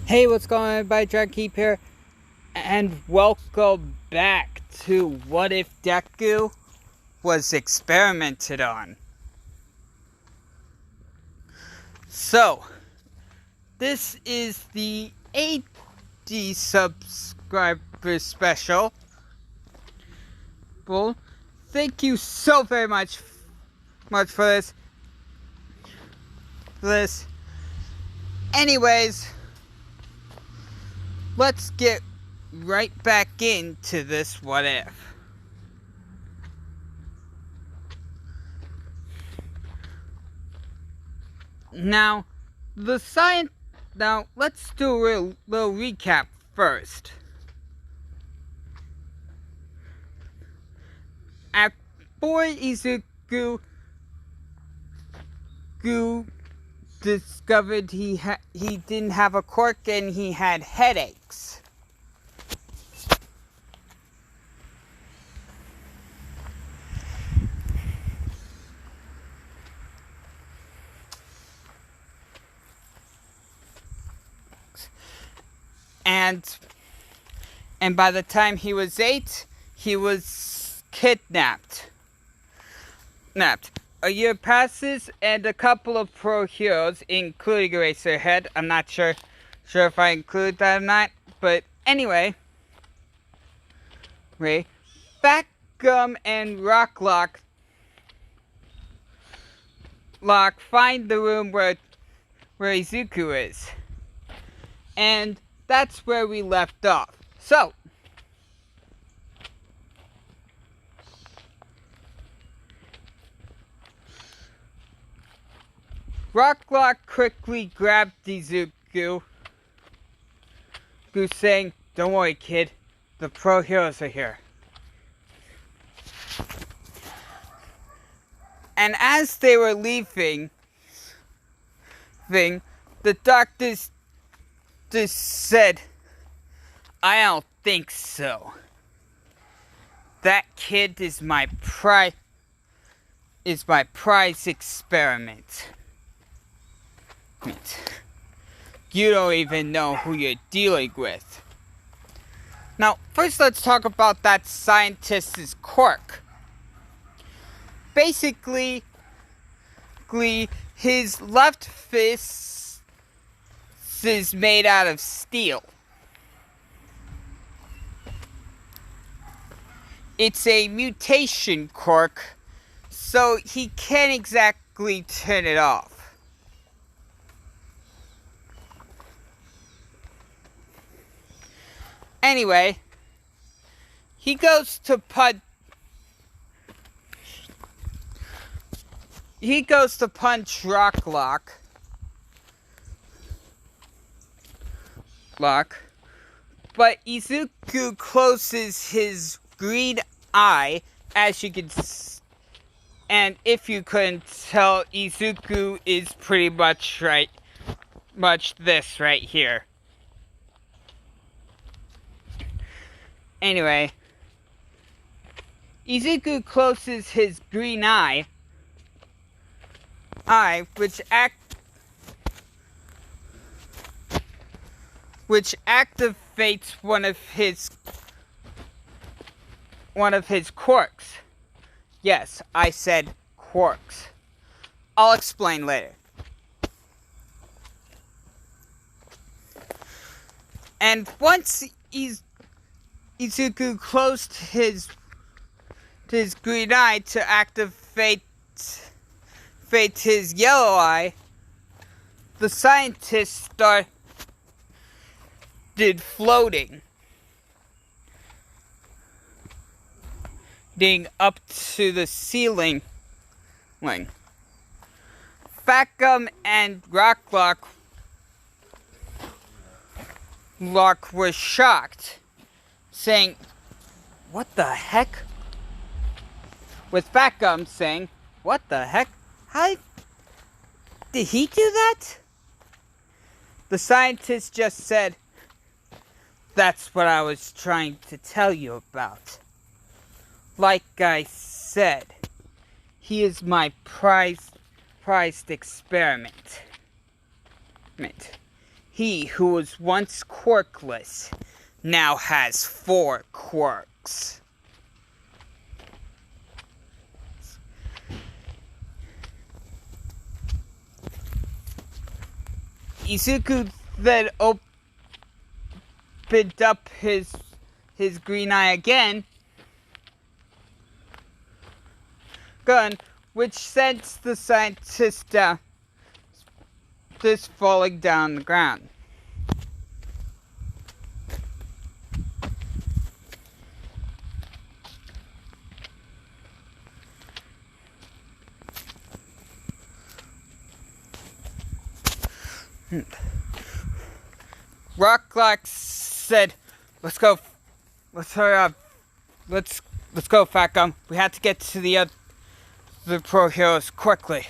Hey, what's going on, everybody? Keep here, and welcome back to What If Deku Was Experimented On. So, this is the 80 subscriber special. Well, thank you so very much for this. Anyways, let's get right back into this what if. Now, let's do a little recap first. Before Izuku discovered he didn't have a quirk and he had headaches. And by the time he was 8, he was kidnapped. A year passes, and a couple of pro heroes, including Eraserhead, I'm not sure if I include that or not, but anyway, Fatgum and Rocklock find the room where Izuku is, and that's where we left off. So, Rocklock quickly grabbed Izuku, saying, "Don't worry, kid. The pro heroes are here." And as they were leaving, the doctors just said, "I don't think so. That kid is my prize experiment. You don't even know who you're dealing with." Now, first let's talk about that scientist's quirk. Basically, his left fist is made out of steel. It's a mutation quirk, so he can't exactly turn it off. Anyway, he goes to punch Rocklock. But Izuku closes his green eye, as you can and if you couldn't tell, Izuku is pretty much this right here. Anyway, Izuku closes his green eye, which activates one of his quirks. Yes, I said quirks. I'll explain later. And once Izuku closed his green eye to activate his yellow eye, the scientists started floating up to the ceiling. Fatgum and Rocklock were shocked, saying, "What the heck?" With Fatgum saying, "What the heck? How did he do that?" The scientist just said, "That's what I was trying to tell you about. Like I said, he is my prized experiment. he who was once quirkless now has 4 quirks. Izuku then opened up his green eye again, which sends the scientist down, just falling down the ground. Rocklock said, let's go, let's hurry up, let's go, Fat Gum. We have to get to the pro heroes quickly.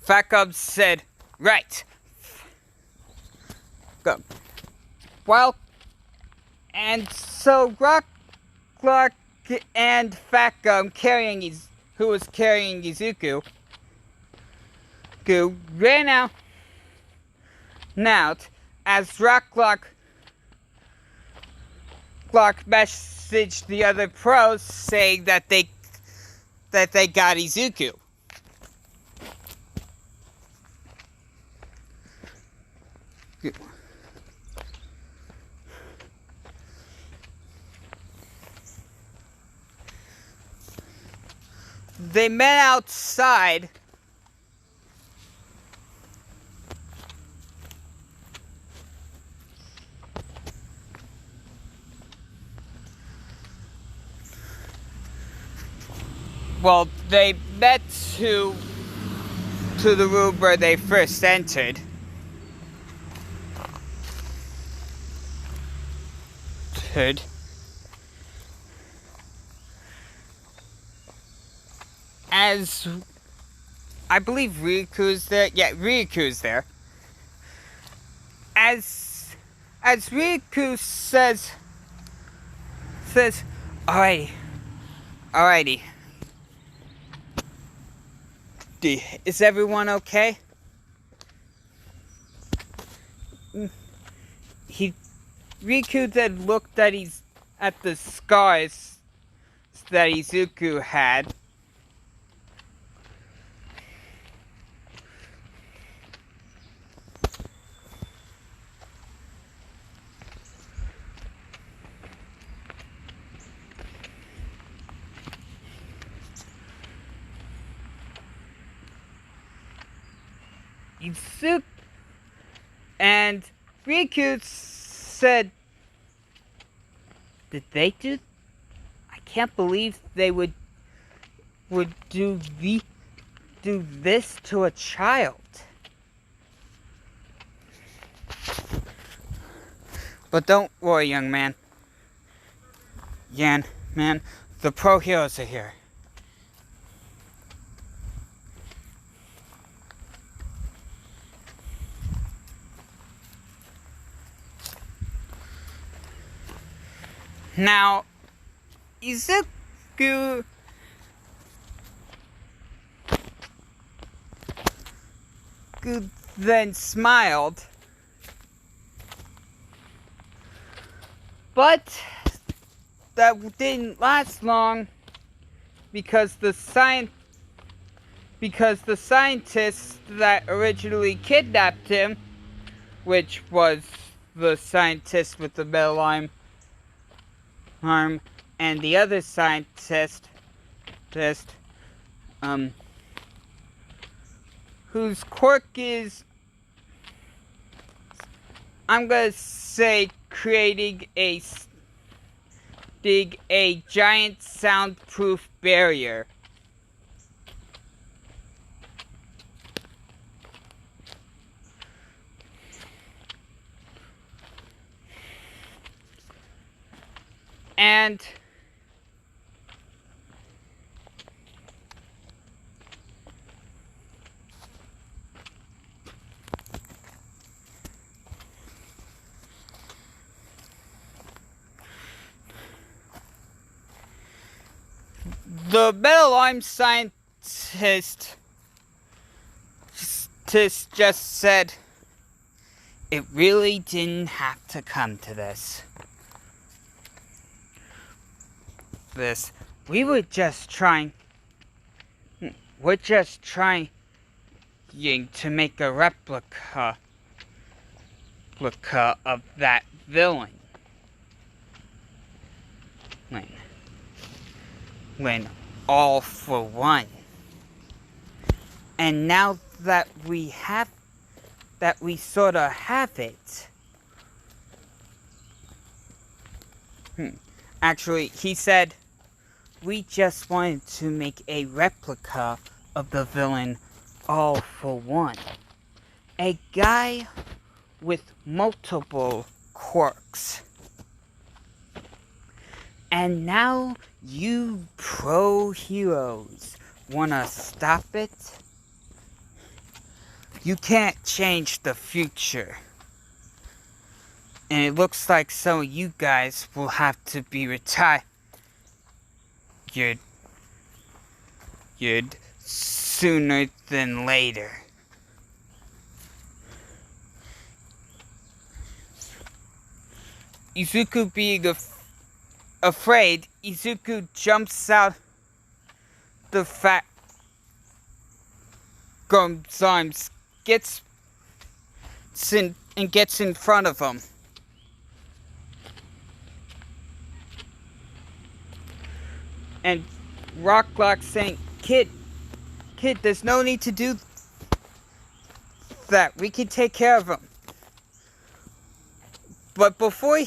Fat Gum said, right. Go. Well, and so Rocklock and Fat Gum who was carrying Izuku, ran out as Rocklock messaged the other pros saying that they got Izuku. They met outside. Well, they met to the room where they first entered. As I believe Ryuku's there. Yeah, Ryuku's there. As Ryuku says, alrighty. Is everyone okay? Riku then looked at the scars that Izuku had. Izuku and Riku said, did they do? I can't believe they would do this to a child. But don't worry, young man. Man, the pro heroes are here. Now, Izuku then smiled, but that didn't last long because the scientist that originally kidnapped him, which was the scientist with the metal arm, and the other scientist, whose quirk is, I'm gonna say, creating a giant soundproof barrier. And The metal arm scientist just said it really didn't have to come to this. We're just trying to make a replica of that villain. When all for one. And now that we sort of have it. Actually, he said, we just wanted to make a replica of the villain all for one. A guy with multiple quirks. And now you pro heroes wanna stop it? You can't change the future. And it looks like some of you guys will have to be retired sooner than later. Izuku being afraid, Izuku jumps out the fat gum's arms, gets in front of him. And Rocklock saying, Kid, there's no need to do that. We can take care of him. But before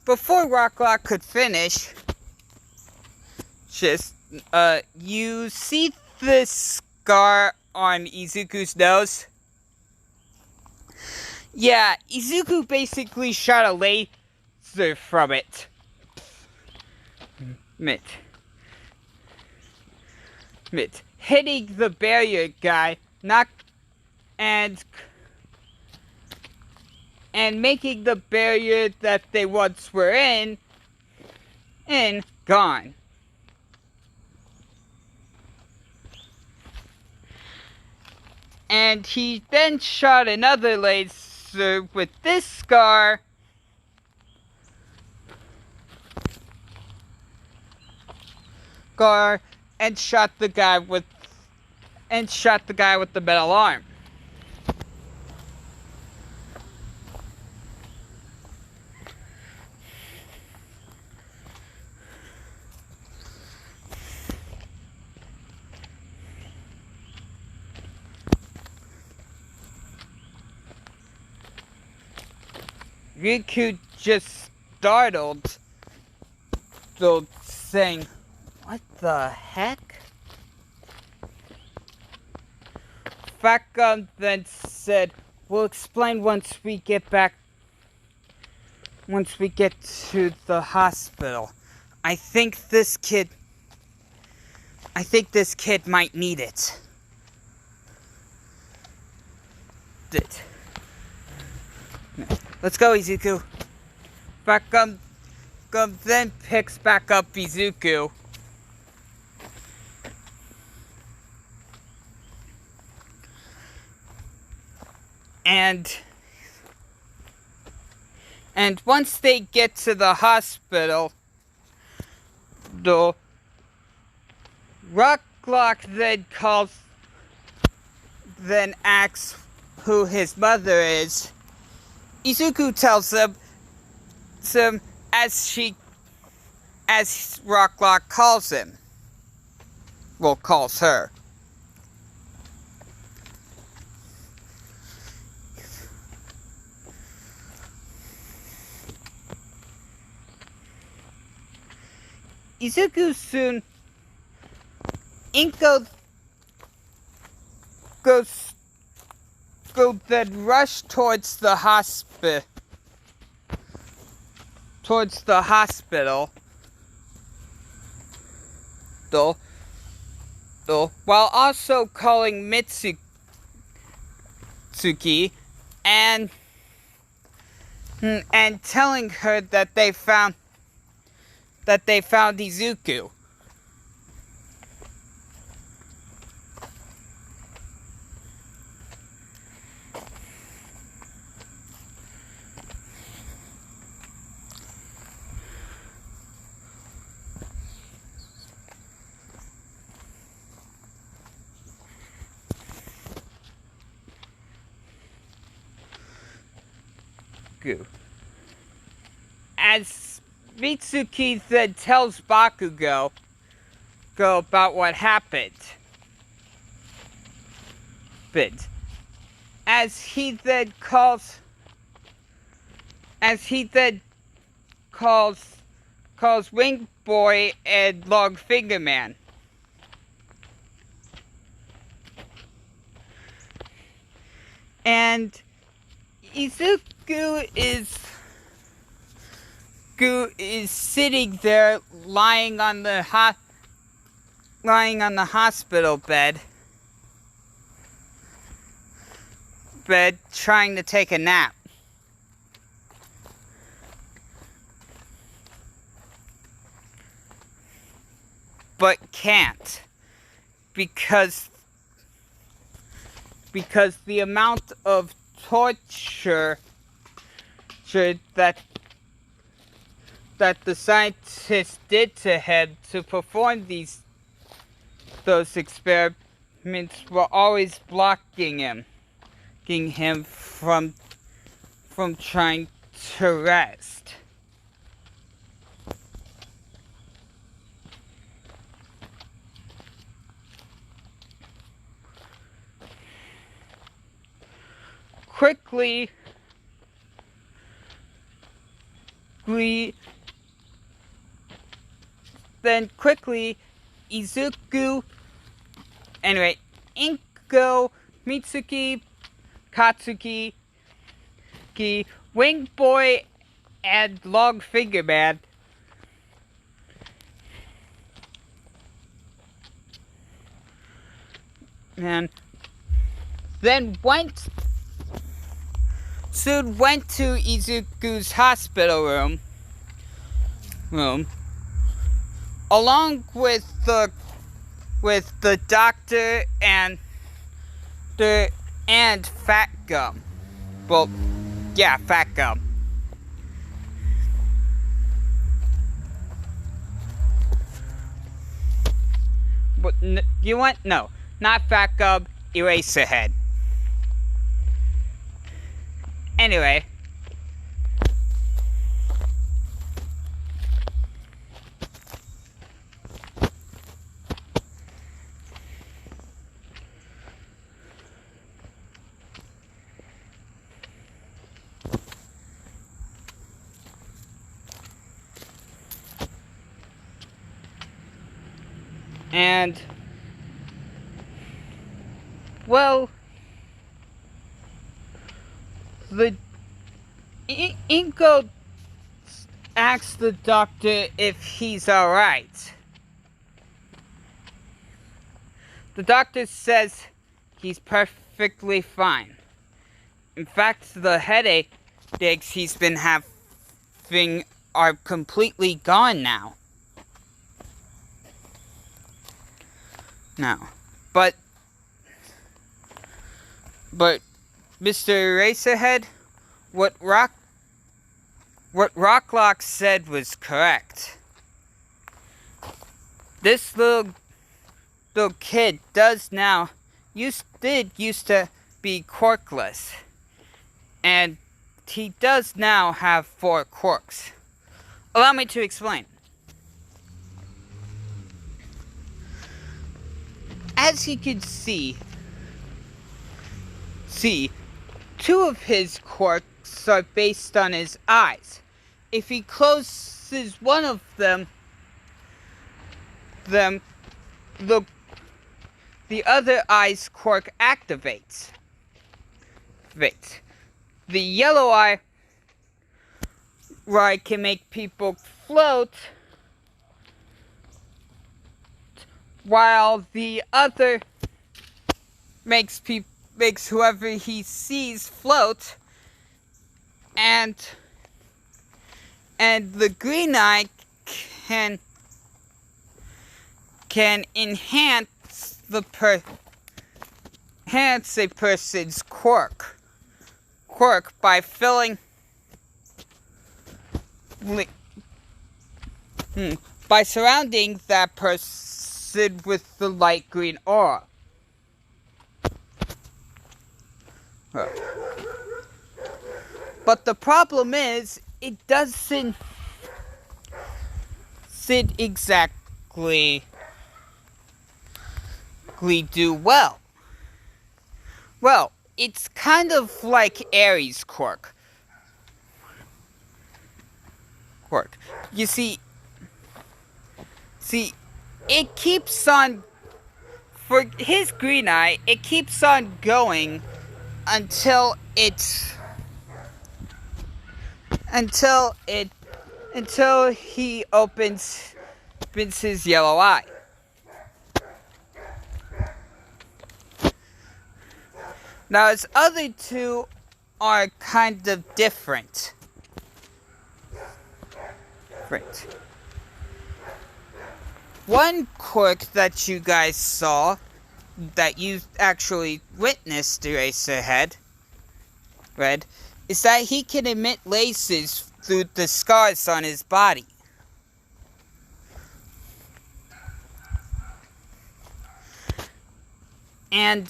Rocklock could finish, you see this scar on Izuku's nose? Yeah, Izuku basically shot a laser from it. Hitting the barrier guy, and making the barrier that they once were in gone. And he then shot another laser with this scar. And shot the guy with the metal arm. Riku just startled, though, saying, "What the heck?" Facom then said, "We'll explain once we get to the hospital. I think this kid might need it." Let's go, Izuku. Facom then picks back up Izuku. And once they get to the hospital, the Rocklock then asks who his mother is. Izuku tells him as Rocklock calls him. Well, calls her. Izuku soon then rush towards the hospital. While also calling Mitsuki and telling her that they found Izuku. Izuku. As Mitsuki then tells Bakugo about what happened. As he then calls Wing Boy and Long Finger Man. And Izuku is sitting there lying on the hospital bed trying to take a nap. But can't because the amount of torture that the scientists did to him to perform those experiments were always blocking him from trying to rest. Quickly, Izuku, Inko, Mitsuki, Katsuki, Wing Boy, and Long Finger Man then went to Izuku's hospital room along with the doctor and Fat Gum. Well, yeah, Fat Gum. But you want? No, not Fat Gum. Eraserhead. Anyway. And, well, the Inko asks the doctor if he's alright. The doctor says he's perfectly fine. In fact, the headaches he's been having are completely gone now. But Mr. Eraserhead, what Rocklock said was correct. This little kid used to be quirkless, and he does now have 4 quirks. Allow me to explain. As you can see, 2 of his quirks are based on his eyes. If he closes one of them, the other eye's quirk activates. The yellow eye can make people float, while the other makes whoever he sees float, and the green eye can enhance a person's quirk by by surrounding that person with the light green aura. But the problem is, it doesn't exactly do well. Well, it's kind of like Aries' quirk. You see, it keeps on, for his green eye, it keeps on going until he opens his yellow eye. Now his other two are kind of different. One quirk that you guys saw, that you actually witnessed Eraserhead, Red, is that he can emit lasers through the scars on his body. And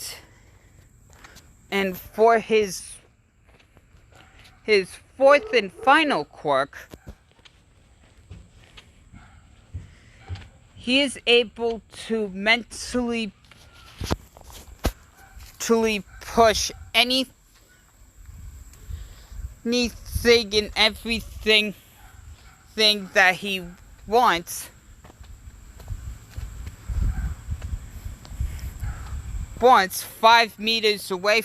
for his fourth and final quirk, he is able to mentally push anything and everything that he wants once 5 meters away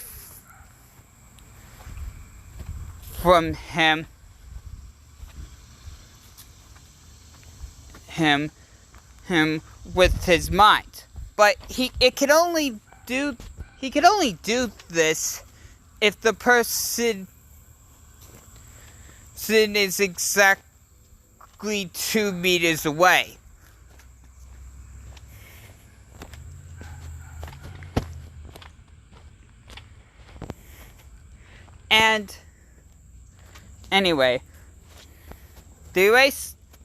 from him with his mind. But he can only do this if the person is exactly 2 meters away. And anyway, the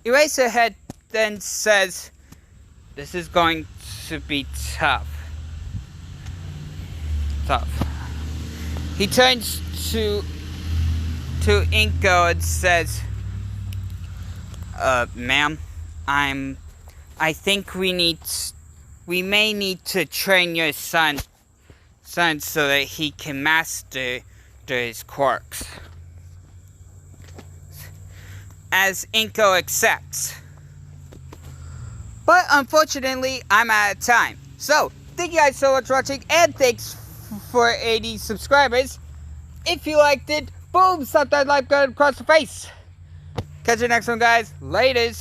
Eraserhead then says, "This is going to be tough." He turns to Inko and says, "Ma'am, I think we may need to train your son so that he can master his quirks." As Inko accepts. But unfortunately, I'm out of time. So, thank you guys so much for watching, and thanks for 80 subscribers. If you liked it, boom, slap that like button across the face. Catch you next one, guys. Laters.